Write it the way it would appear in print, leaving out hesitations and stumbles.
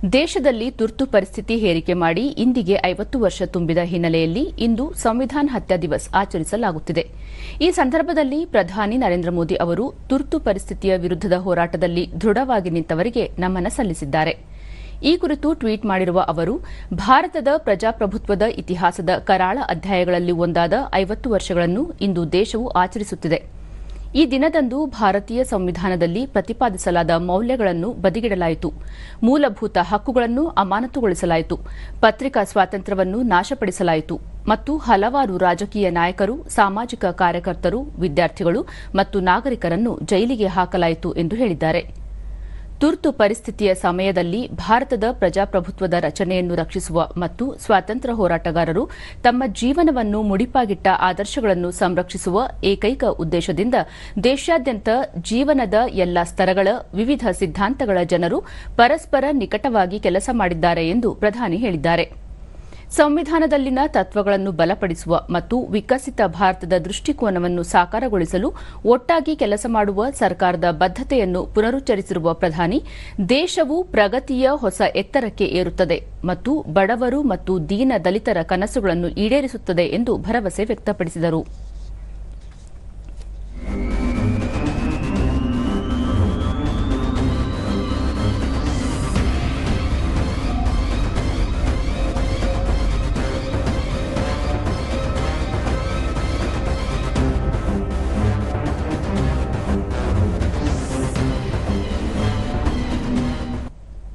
ದೇಶದಲ್ಲಿ ತುರ್ತು ಪರಿಸ್ಥಿತಿ ಹೇರಿಕೆ ಮಾಡಿ ಇಂದಿಗೆ 50 ವರ್ಷ ತುಂಬಿದ ಹಿನ್ನೆಲೆಯಲ್ಲಿ ಇಂದು ಸಂವಿಧಾನ ಹತ್ಯಾ ದಿವಸ್ ಆಚರಿಸಲಾಗುತ್ತಿದೆ. ಈ ಸಂದರ್ಭದಲ್ಲಿ ಪ್ರಧಾನಿ ನರೇಂದ್ರ ಮೋದಿ ಅವರು ತುರ್ತು ಪರಿಸ್ಥಿತಿಯ ವಿರುದ್ಧದ ಹೋರಾಟದಲ್ಲಿ ದೃಢವಾಗಿ ನಿಂತವರಿಗೆ ನಮನ ಸಲ್ಲಿಸಿದ್ದಾರೆ. ಈ ಕುರಿತು ಟ್ವೀಟ್ ಮಾಡಿರುವ ಅವರು, ಭಾರತದ ಪ್ರಜಾಪ್ರಭುತ್ವದ ಇತಿಹಾಸದ ಕರಾಳ ಅಧ್ಯಾಯಗಳಲ್ಲಿ ಒಂದಾದ 50 ವರ್ಷಗಳನ್ನು ಇಂದು ದೇಶವು ಆಚರಿಸುತ್ತಿದೆ. ಈ ದಿನದಂದು ಭಾರತೀಯ ಸಂವಿಧಾನದಲ್ಲಿ ಪ್ರತಿಪಾದಿಸಲಾದ ಮೌಲ್ಯಗಳನ್ನು ಬದಿಗಿಡಲಾಯಿತು, ಮೂಲಭೂತ ಹಕ್ಕುಗಳನ್ನು ಅಮಾನತುಗೊಳಿಸಲಾಯಿತು, ಪತ್ರಿಕಾ ಸ್ವಾತಂತ್ರ್ಯವನ್ನು ನಾಶಪಡಿಸಲಾಯಿತು ಮತ್ತು ಹಲವಾರು ರಾಜಕೀಯ ನಾಯಕರು, ಸಾಮಾಜಿಕ ಕಾರ್ಯಕರ್ತರು, ವಿದ್ಯಾರ್ಥಿಗಳು ಮತ್ತು ನಾಗರಿಕರನ್ನು ಜೈಲಿಗೆ ಹಾಕಲಾಯಿತು ಎಂದು ಹೇಳಿದ್ದಾರೆ. ತುರ್ತು ಪರಿಸ್ಥಿತಿಯ ಸಮಯದಲ್ಲಿ ಭಾರತದ ಪ್ರಜಾಪ್ರಭುತ್ವದ ರಚನೆಯನ್ನು ರಕ್ಷಿಸುವ ಮತ್ತು ಸ್ವಾತಂತ್ರ್ಯ ಹೋರಾಟಗಾರರು ತಮ್ಮ ಜೀವನವನ್ನು ಮುಡಿಪಾಗಿಟ್ಟ ಆದರ್ಶಗಳನ್ನು ಸಂರಕ್ಷಿಸುವ ಏಕೈಕ ಉದ್ದೇಶದಿಂದ ದೇಶಾದ್ಯಂತ ಜೀವನದ ಎಲ್ಲಾ ಸ್ತರಗಳ ವಿವಿಧ ಸಿದ್ಧಾಂತಗಳ ಜನರು ಪರಸ್ಪರ ನಿಕಟವಾಗಿ ಕೆಲಸ ಮಾಡಿದ್ದಾರೆ ಎಂದು ಪ್ರಧಾನಿ ಹೇಳಿದ್ದಾರೆ. ಸಂವಿಧಾನದಲ್ಲಿನ ತತ್ವಗಳನ್ನು ಬಲಪಡಿಸುವ ಮತ್ತು ವಿಕಸಿತ ಭಾರತದ ದೃಷ್ಟಿಕೋನವನ್ನು ಸಾಕಾರಗೊಳಿಸಲು ಒಟ್ಟಾಗಿ ಕೆಲಸ ಮಾಡುವ ಸರ್ಕಾರದ ಬದ್ಧತೆಯನ್ನು ಪುನರುಚ್ಚರಿಸಿರುವ ಪ್ರಧಾನಿ, ದೇಶವು ಪ್ರಗತಿಯ ಹೊಸ ಎತ್ತರಕ್ಕೆ ಏರುತ್ತದೆ ಮತ್ತು ಬಡವರು ಮತ್ತು ದೀನ ದಲಿತರ ಕನಸುಗಳನ್ನು ಈಡೇರಿಸುತ್ತದೆ ಎಂದು ಭರವಸೆ ವ್ಯಕ್ತಪಡಿಸಿದರು.